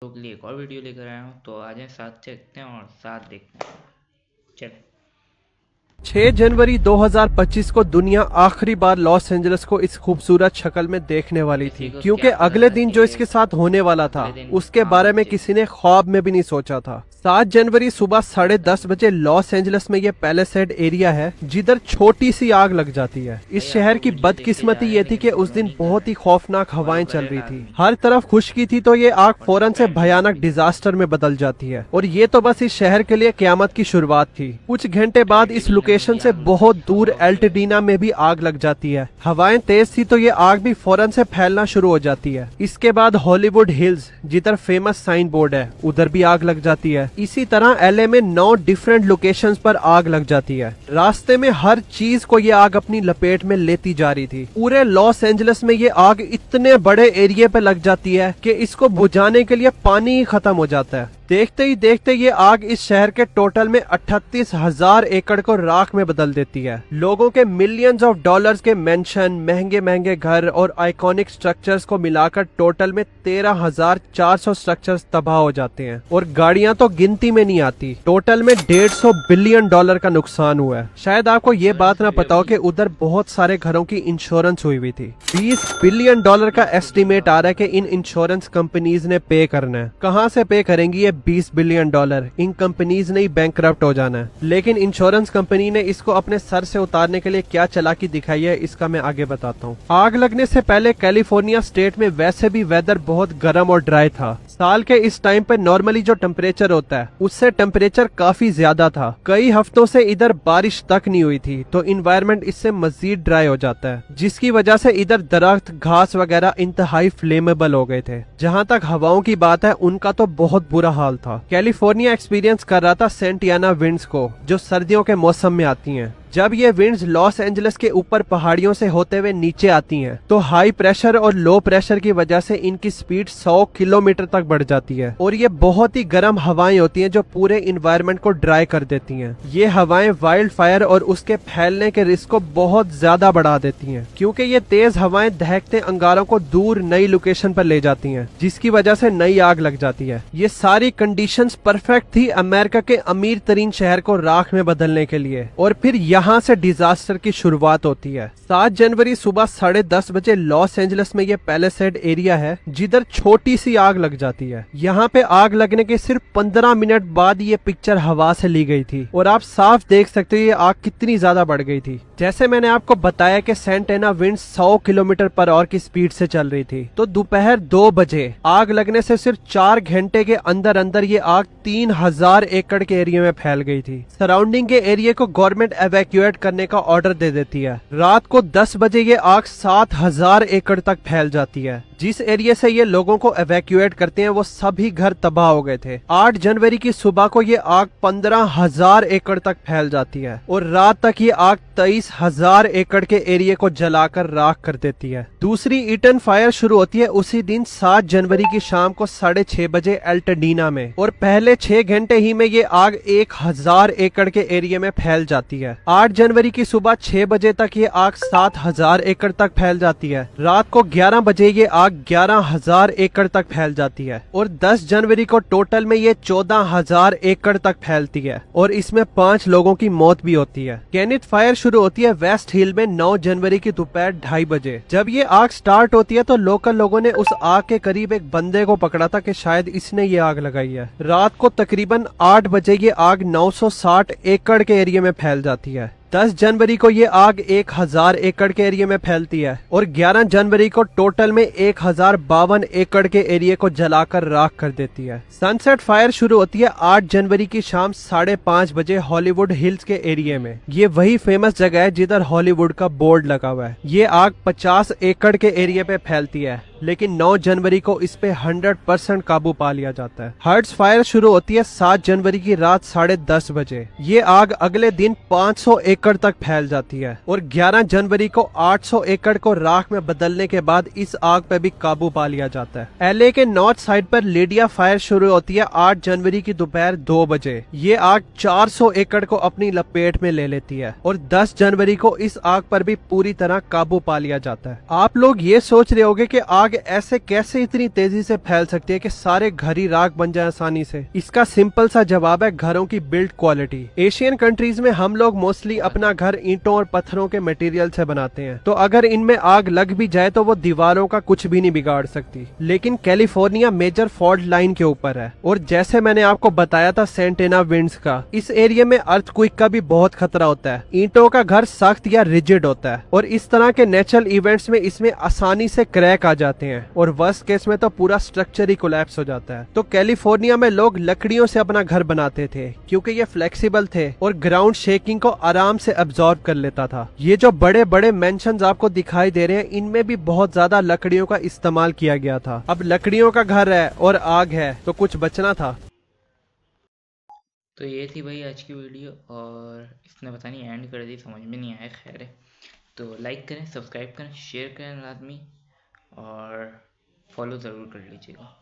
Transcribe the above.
तो के लिए एक और वीडियो लेकर आया हूँ, तो आ जाए साथ चलते हैं और साथ देखते हैं। चल 6 जनवरी 2025 को दुनिया आखिरी बार लॉस एंजल्स को इस खूबसूरत शक्ल में देखने वाली किसी थी, को क्योंकि क्या पता अगले था दिन कि जो ये इसके साथ होने वाला था अगले दिन उसके 5 बारे में बजे किसी ने ख्वाब में भी नहीं सोचा था। 7 जनवरी सुबह 10:30 बजे लॉस एंजल्स में ये पैलेसेड एरिया है जिधर छोटी सी आग लग जाती है। इस भाई शहर आपको की वीडियो देख के जा बदकिस्मती रहे ये हैं, थी लेकिन कि उस फॉलो दिन नहीं कर बहुत रहे ही हैं। खौफनाक फॉलो हवाएं चल करें रही साथ थी। में हर तरफ खुशकी थी, तो ये आग और फौरन से सब्सक्राइब करना भयानक भी नहीं भूलना। डिजास्टर में बदल जाती है। और ये तो बस इस शहर के लिए क्यामत की शुरुआत थी। कुछ घंटे बाद इस एल्टीडीना में लोकेशन भी से आग लग बहुत गई, दूर फॉलो करें। एल्टडीना में भी आग लग जाती है। हवाएं तेज थी तो ये आग भी फौरन से फैलना शुरू हो जाती है। इसके बाद हॉलीवुड हिल्स जिधर फेमस साइन बोर्ड है उधर भी आग लग जाती है। इसी तरह एलए में 9 डिफरेंट लोकेशंस पर आग लग जाती है। रास्ते में हर चीज को ये आग अपनी लपेट में लेती जा रही थी। पूरे लॉस एंजल्स में ये आग इतने बड़े एरिया पे लग जाती है कि इसको बुझाने के लिए पानी ही खत्म हो जाता है। देखते ही देखते ये आग इस शहर के टोटल में 38,000 एकड़ को राख में बदल देती है। लोगों के मिलियंस ऑफ डॉलर्स के मेंशन, महंगे महंगे घर और आइकॉनिक स्ट्रक्चर्स को मिलाकर टोटल में 13,400 स्ट्रक्चर्स तबाह हो जाते हैं और गाड़ियां तो गिनती में नहीं आती। टोटल में $150 बिलियन का नुकसान हुआ है। शायद आपको ये बात ना पता हो कि उधर बहुत सारे घरों की इंश्योरेंस हुई थी। $20 बिलियन का एस्टिमेट आ रहा है कि इन इंश्योरेंस कंपनीज ने पे करना है। कहाँ से पे करेंगी ये $20 बिलियन? इन कंपनीज ने ही बैंकरप्ट हो जाना है। लेकिन इंश्योरेंस कंपनी ने इसको अपने सर से उतारने के लिए क्या चालाकी दिखाई है, इसका मैं आगे बताता हूँ। आग लगने से पहले कैलिफोर्निया स्टेट में वैसे भी वेदर बहुत गर्म और ड्राई था। साल के इस टाइम पे नॉर्मली जो टेम्परेचर होता है उससे टेम्परेचर काफी ज्यादा था। कई हफ्तों से इधर बारिश तक नहीं हुई थी, तो इन्वायरमेंट इससे मजीद ड्राई हो जाता है, जिसकी वजह से इधर दरख्त, घास वगैरह इंतहाई फ्लेमेबल हो गए थे। जहाँ तक हवाओं की बात है, उनका तो बहुत बुरा हाल था। कैलिफोर्निया एक्सपीरियंस कर रहा था सेंटियाना विंड्स को, जो सर्दियों के मौसम में आती हैं। जब ये विंड्स लॉस एंजल्स के ऊपर पहाड़ियों से होते हुए नीचे आती हैं, तो हाई प्रेशर और लो प्रेशर की वजह से इनकी स्पीड 100 किलोमीटर तक बढ़ जाती है और ये बहुत ही गर्म हवाएं होती हैं जो पूरे इन्वायरमेंट को ड्राई कर देती हैं। ये हवाएं वाइल्ड फायर और उसके फैलने के रिस्क को बहुत ज्यादा बढ़ा देती हैं, क्योंकि ये तेज हवाएं दहकते अंगारों को दूर नई लोकेशन पर ले जाती हैं, जिसकी वजह से नई आग लग जाती है। ये सारी कंडीशंस परफेक्ट थी अमेरिका के अमीर तरीन शहर को राख में बदलने के लिए, और फिर यहाँ से डिजास्टर की शुरुआत होती है। 7 जनवरी सुबह 10:30 बजे लॉस एंजल्स में ये पैलेसेड एरिया है जिधर छोटी सी आग लग जाती है। यहाँ पे आग लगने के सिर्फ 15 मिनट बाद ये पिक्चर हवा से ली गई थी और आप साफ देख सकते हो ये आग कितनी ज्यादा बढ़ गई थी। जैसे मैंने आपको बताया कि सेंटेना विंड 100 किलोमीटर पर आवर की स्पीड से चल रही थी, तो दोपहर 2 बजे आग लगने से सिर्फ 4 घंटे के अंदर अंदर ये आग 3,000 एकड़ के एरिया में फैल गई थी। सराउंडिंग के एरिया को गवर्नमेंट एवैक्यूएट करने का ऑर्डर दे देती है। रात को 10 बजे ये आग 7,000 एकड़ तक फैल जाती है। जिस एरिया से ये लोगों को एवैक्यूएट करते हैं वो सभी घर तबाह हो गए थे। 8 जनवरी की सुबह को ये आग 15,000 एकड़ तक फैल जाती है और रात तक ये आग 23,000 एकड़ के एरिया को जलाकर राख कर देती है। दूसरी ईटन फायर शुरू होती है उसी दिन 7 जनवरी की शाम को 6:30 बजे एल्टडीना में, और पहले 6 घंटे ही में ये आग 1,000 एकड़ के एरिया में फैल जाती है। 8 जनवरी की सुबह 6 बजे तक ये आग 7,000 एकड़ तक फैल जाती है। रात को 11 बजे ये आग 11,000 एकड़ तक फैल जाती है और 10 जनवरी को टोटल में ये 14,000 एकड़ तक फैलती है और इसमें 5 लोगों की मौत भी होती है। केनिथ फायर शुरू होती है वेस्ट हिल में 9 जनवरी की दोपहर 2:30 बजे। जब ये आग स्टार्ट होती है तो लोकल लोगों ने उस आग के करीब एक बंदे को पकड़ा था कि शायद इसने ये आग लगाई है। रात को तकरीबन 8 बजे ये आग 960 एकड़ के एरिया में फैल जाती है। 10 जनवरी को ये आग 1,000 एकड़ के एरिया में फैलती है और 11 जनवरी को टोटल में 1,052 एकड़ के एरिया को जलाकर राख कर देती है। सनसेट फायर शुरू होती है 8 जनवरी की शाम 5:30 बजे हॉलीवुड हिल्स के एरिया में। ये वही फेमस जगह है जिधर हॉलीवुड का बोर्ड लगा हुआ है। ये आग 50 एकड़ के एरिया पे फैलती है, लेकिन 9 जनवरी को इस पे 100% काबू पा लिया जाता है। हर्ट्स फायर शुरू होती है 7 जनवरी की रात 10:30 बजे। ये आग अगले दिन 500 एकड़ तक फैल जाती है और 11 जनवरी को 800 एकड़ को राख में बदलने के बाद इस आग पर भी काबू पा लिया जाता है। एलए के नॉर्थ साइड पर लेडिया फायर शुरू होती है 8 जनवरी की दोपहर 2 बजे। ये आग 400 एकड़ को अपनी लपेट में ले लेती है और 10 जनवरी को इस आग पर भी पूरी तरह काबू पा लिया जाता है। आप लोग ये सोच रहे होंगे कि आग ऐसे कैसे इतनी तेजी से फैल सकती है कि सारे घर ही राख बन जाए आसानी से। इसका सिंपल सा जवाब है घरों की बिल्ड क्वालिटी। एशियन कंट्रीज में हम लोग मोस्टली अपना घर ईंटों और पत्थरों के मटेरियल से बनाते हैं, तो अगर इनमें आग लग भी जाए तो वो दीवारों का कुछ भी नहीं बिगाड़ सकती। लेकिन कैलिफोर्निया मेजर फॉल्ट लाइन के ऊपर है और जैसे मैंने आपको बताया था सेंट एना विंड्स का, इस एरिया में अर्थक्वेक का भी बहुत खतरा होता है। ईंटों का घर सख्त या रिजिड होता है और इस तरह के नेचुरल इवेंट्स में इसमें आसानी से क्रैक आ जाते हैं और वर्स्ट केस में तो पूरा स्ट्रक्चर ही कोलैप्स हो जाता है। तो कैलिफोर्निया में लोग लकड़ियों से अपना घर बनाते थे क्योंकि ये फ्लेक्सिबल थे और ग्राउंड शेकिंग को आराम से अब्सॉर्ब कर लेता था। ये जो बड़े बड़े मेंशंस आपको दिखाई दे रहे हैं, इनमें भी बहुत ज्यादा लकड़ियों का इस्तेमाल किया गया था। अब लकड़ियों का घर है और आग है तो कुछ बचना था। तो ये थी भाई आज की वीडियो, और इसने पता नहीं एंड कर दी, समझ में नहीं आया। खैर है, तो लाइक करें, सब्सक्राइब करें, शेयर करें आदमी, और फॉलो ज़रूर कर लीजिएगा।